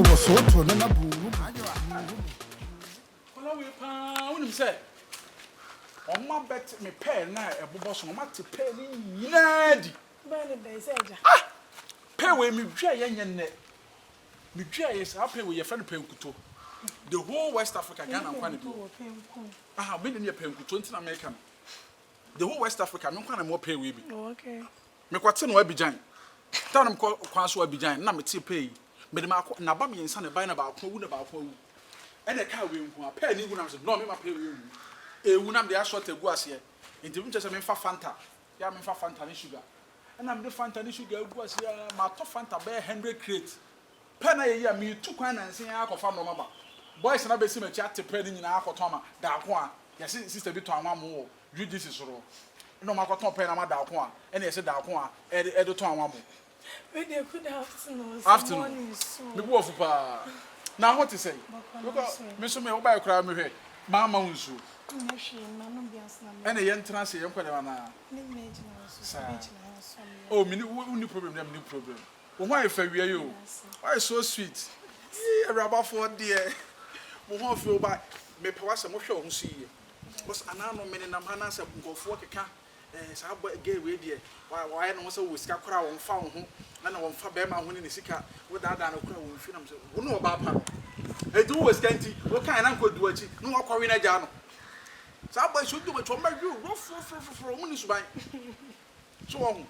so was so to na bu. Kola we pa, unim say. On my bet me pay na e bobo so ma te pay ni nyina di. Bani dey say ja. Pay we me hwe yenye ne. Me hwe yes, I pay we your friend pay nkuto. The whole West Africa Ghana nkwa ne bi. Aha, me ne pay nkuto nti na America. The whole West Africa me nkwa na mo pay we bi. Okay. Me kwate no Abidjan. Tell them kwan so Abidjan na me te pay. Me de ma na ba me yensa ne ban na ba akwa wu na ba akwa wu. E na ka we nku a pay ni wu na so no me ma pay we wu. Ewu na me ya short egu ase. Nti me chese me fa Fanta. Ya me fa Fanta ni sugar. E na me de Fanta ni sugar egu ase ma to Fanta be 100 crate. Pay na ye ya me tu kwan na nsen ya akọfa no maba. Boys na be si me chi ate pay ni nyina akọto ama da ako a. Ya sister bi to anwa mo wo. UGC soro. No ma akọto pay na ma da ako a. E na ye se da ako a. E de to anwa mo. We dey good afternoon. Afternoon. Me bo ofu pa. Na what to say? Because me so me oba ekura me hwe. Mama unsu. Na hwe na no bias na me. Ene ye ntra se ye nkwa na. Ni me gina so. Be gina so. Oh, me ni problem na me ni problem. Wo ho afa wiye yo. Why so sweet? Eh, raba for there. Wo ho afa oba me pe wase mo hwe wo so yiye. Because anano me na mana se nkofo keka sa ba ge we there. Why no so wo sika kora wo mfa wo ho. Na wo mfa be ma ho ni sika. Wo dada na kora wo mfi na me se wo no oba pa no. Edu wo sika nti wo kan na nkodu achi. No wo kwawe na ja no. Sa ba so do me to ma yu ro fro mo ni suban. So wo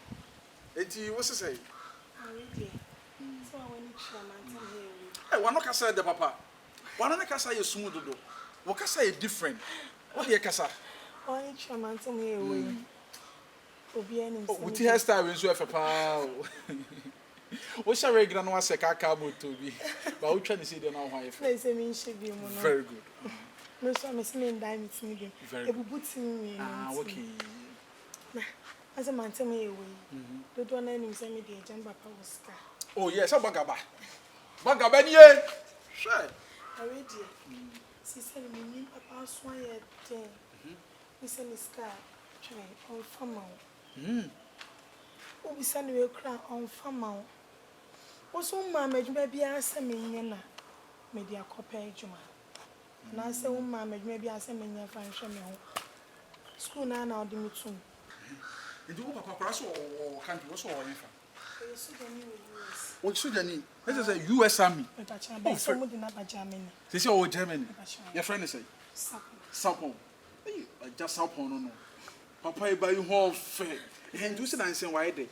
enti wo se say Already. So when you share my time here. eh wano kasa de papa. Wano ne kasa ye sumu dodo. Wo kasa ye different. What ye kasa? When you share my time here we. Obi ani Oh, uti hairstyle we so efe pa. Wo share regular no ase kaka moto bi. Ba wo twa ne se de na ho ayefe. Na say me she bi mo no. Very good. No so me say me ndai meet me dem. Ebubuti me. Ah, okay. As a man tell me away. Don't want any say me the jamba pa was car. Oh yes, bagaba. Bagaba ni e. Sure. Already. She said me ni papa swan ye ten. We say me scar try on farmer. O bi say we kra on farmer. O so ma medjuma bia say me nya na me dia kopa ejuma. Na say wo ma medjuma bia say me nya fa hwe me ho. School na na odi me tum. Ndi wo papa kora so o country wo so o yefa. US. O sujani. Let's say US Army. Oh, from Germany. They say o Germany. Your friend is say Sapon. Hey, just Sapon no. Papa e buy you home fair. E ndu se na nsen why dey.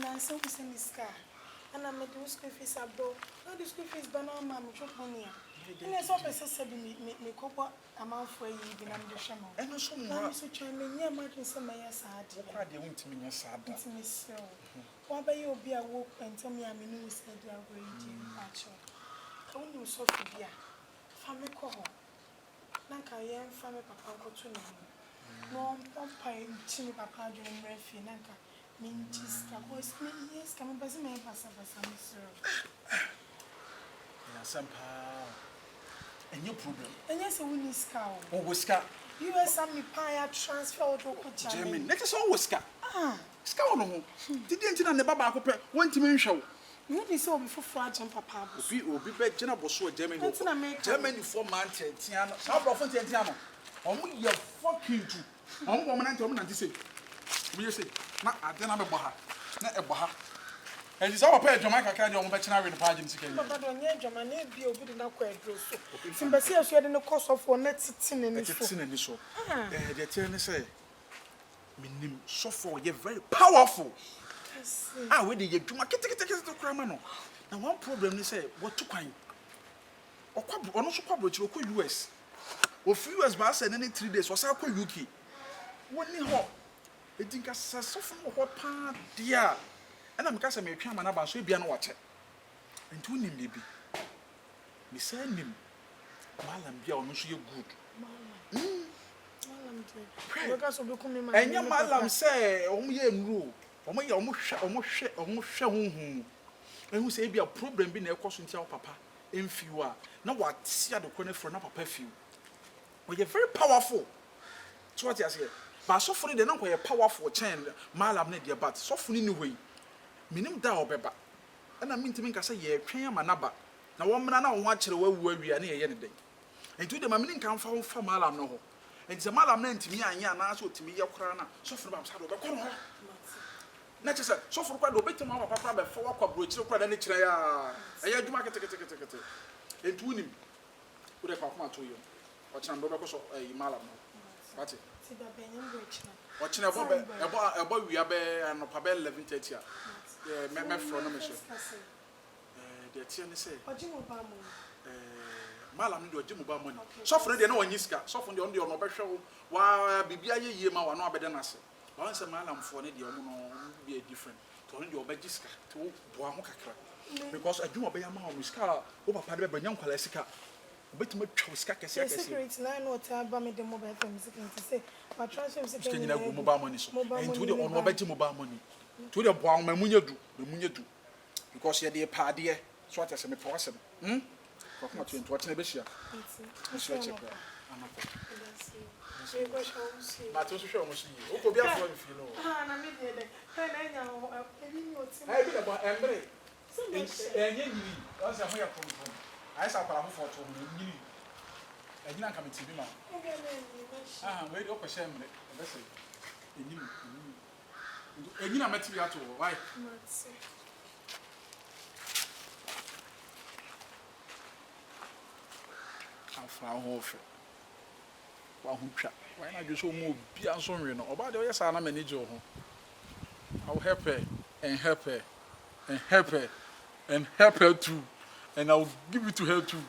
Na so we say scar. And I do school fees abroad. No the school fees banana mama chop money. And so person said me kopo amount for you bi na me hwema. E no so mo. Na so try me nya imagine say my sad. Wo kwa de wuntimi nya sad. Ntimi so. Wa ba you obi a wo kwenta me amenu we said you are going to pacho. Ka woni so fi bia. Fa me ko ho. Na ka ye fa me papa ko to no. No papa ntimi papa adwene mrefi na ka mintis ka ko me yes ka me basi me pasa me so. Ya sampa. Any problem? And yes, we need scout. Oh, whisker. US Army Paya transfer to Germany. Let us all whisker. Ah, Scout no. Didn't you know Baba ko want to show? you be so before fragile papa. Obi be Jenna Bosso Germany. Germany for Manchester. Tiano. South of Tiano. On we are fucking too. On woman and woman and say. We say, na adena be boha. Na e boha. And it's our pair Jamaica can on veterinary in the pageant. Papa don't need Germany be obi na kwa edro so. Simbasi aso de no cost of for net sitting in so. They tell me say minim so for you very powerful. Ah, we dey dwuma ketekete to krama no. Na one problem ni say what to kwan. Okwa ono so kwa brochi okwa US. Of US ba say any 3 days was akwa UK. Woni ho. E dinka so for ho pa dia. And I'm because I'm a chairman about so be an watcher. And to him, baby. Me send him. Malam be on so good. And your malam say, Rule. Almost and who say be a problem being a question to our papa. In few are now what see at the corner for another perfume. Well, you're very powerful. So what you say? But so funny, they don't quite powerful chain. Malam need your but so funny anyway. Minim da obeba. And I mean to make us say ye train manaba. na wo mena na wo akyere wawu awia na ye ne den enti de ma me nkan fa malam no ho enti se malam na ntimi anya na so otimi ye kora na sofo ba sa do be kɔ no na kyese sofo kwa do betima wa papa be fa wakɔ bro kyire kora da ne kyire ya ɛyɛ adwuma kete enti wunim wo de kwa to yo o kyena do be kɔ so malam no wati ti ba benyam bro kyena o kyena ebo wia be anopa be 11:30 a me fro no me hye de tie ne say ojimo ba mo malam no de ojimo ba money sofo de na wanyi sika sofo de on de no behwe wa bibia ye ma wa no abede na se wa nse malam fo ne de omo no be different to on de obaji sika to boa ho kakra because adwuma be ya ma o sika wo papa de be nya nkwala sika obetima twa sika kese secret na no ta ba me de mobile phone sika nti say ma transfer sika sika nyina go mobile money so and to de on obaji mobile money to de boa ma munye du because ye de pa de so atese me po asem kwa kuma tu ento watene be hia so check anako ma to so hwe omo hie wo ko bia fo mfi no na me de na nya ho ebi ni oti bi na ba embre enye nyiri o se ho ya pom ai sa para ho fo to nyiri enyina nka me tibi ma we de o ko hye embre be se enyina meti ya to why afra ho hwe wa ho twa why na just mo bia so nwe no oba de o yesa na manage ho I will help her and help her and help her and help her too and I will give it to her too.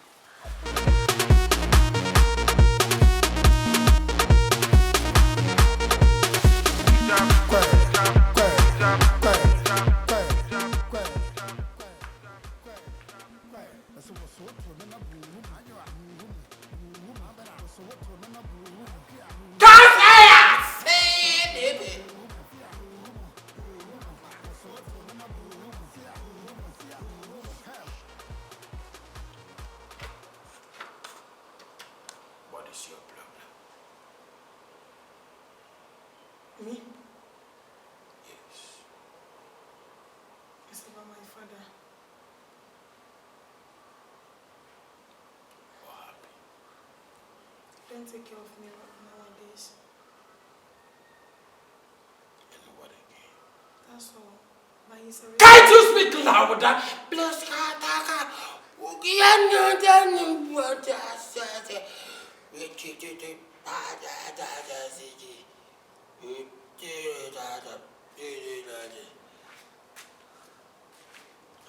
Me? Yes. It's about my father. What happened? Don't take care of me nowadays. And what again? That's all. But he's a Can't you speak louder? Bless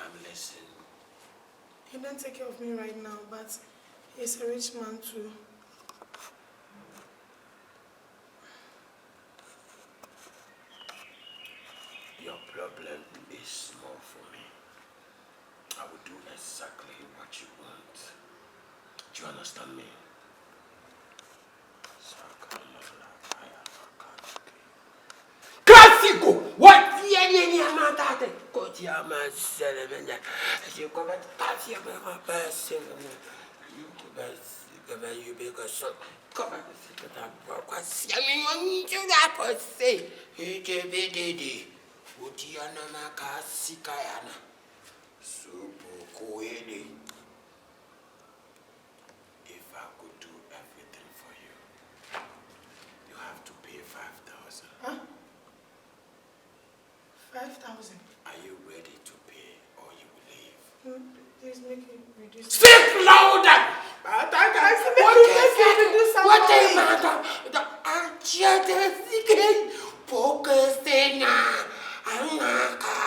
I'm listening. He don't take care of me right now, but he's a rich man too. Your problem is small for me. I will do exactly what you want. Do you understand me? Classico! What? You because so come and sit down. I mean, you that say, Sikayana. If I could do everything for you, you have to pay 5,000. Huh? 5,000? Are you ready to pay or you will leave? Please make it reduce. Speak louder! What is matter? The anxiety seeking focusing anaka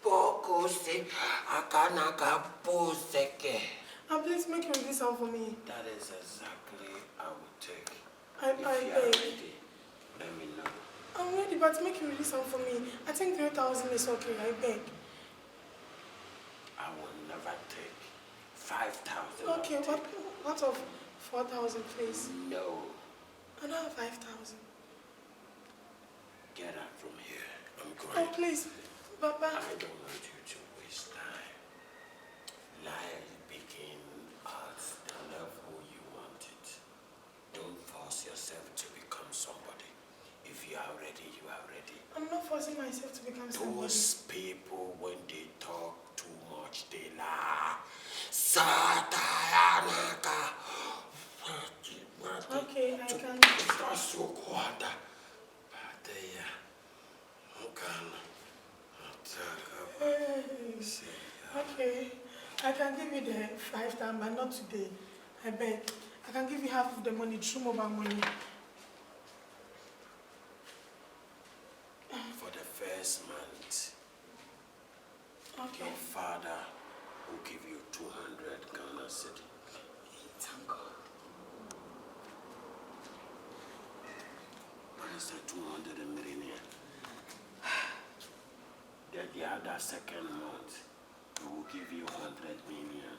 focusing akanaka poseke. Please make it reduce for me. That is exactly I will take. I If you are ready, let me know. I'm ready, but make it reduce for me. I think 3,000 is okay. I beg. I will never take 5,000. Okay, what of 4,000, please? No. Another 5,000. Get out from here. I'm Oh, going. please, Baba. I don't want you to waste time. Life begin at the level you want it. Don't force yourself to become somebody. If you are ready, you are ready. I'm not forcing myself to become somebody. Those people, when they talk too much, they lie. Okay, I can. Okay, I can give you the 5,000, but not today. I beg. I can give you half of the money, through mobile money. For the first month, Okay. your father will give you 200 Ghana cedi. Thank God. What is that 200 million? Then the other second month, we will give you 100 million.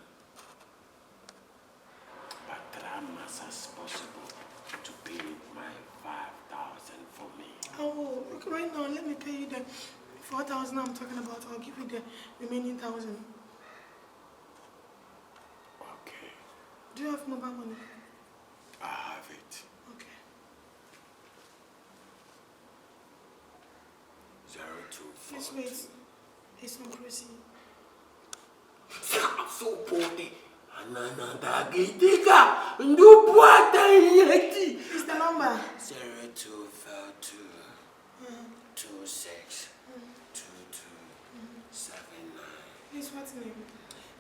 But try as much as possible to pay my 5,000 for me. Oh, look, right now, let me pay you the 4,000 I'm talking about. I'll give you the remaining 1,000. Okay, Do you have mobile money? I have it. Okay. 0242. Please wait. It's not proceed. So body. Ananadagitika. Ndubuata yeti. It's the number. 0242 26 2279. Please, what's the name?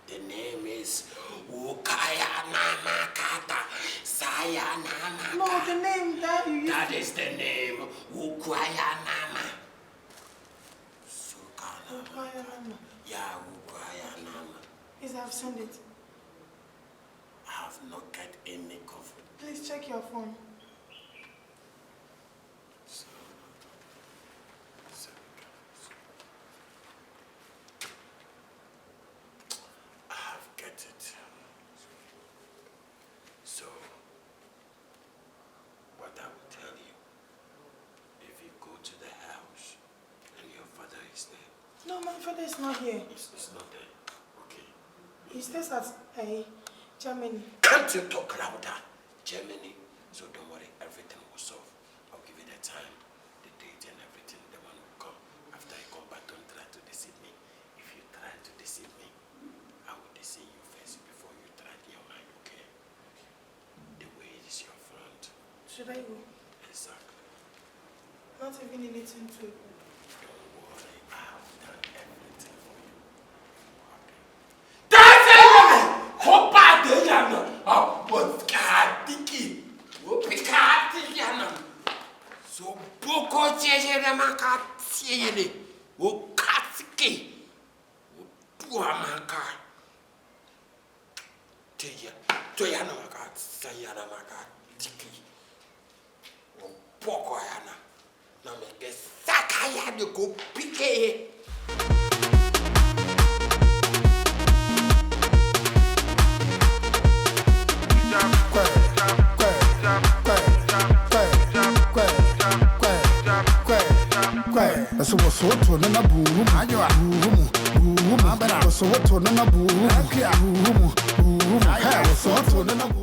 The name is Kyinkyinaa Twan. Sayana. No, the name that you used. That is the name. Kyinkyinaa. Kyinkyinaa. Yeah, Kyinkyinaa. Please, I've sent it. I have not got any coffee. Please check your phone. I have got it. So, what I will tell you, if you go to the house and your father is there, No, my father is not here. it's not there. Okay. He stays at Germany. Can't you talk louder? Germany. So don't worry, everything will solve. I'll give you the time, the date and everything. The one will come. After I come back, don't try to deceive me. If you try to deceive me, I will deceive you first before you try in your mind, okay? The way is your front. Should I go? Exactly. Not even a little too. Don't worry, I have done everything for you. Okay. That's it! Hopa de yana! What Katiki? Wopikati. So Boko Jere Makati. O Katiki. Tuamaka. Toyana Makat, Sayana Makatiki. O Boko Yana. Now make a Sakaya to go pique. So what's what to na buru buru so what to na buru buru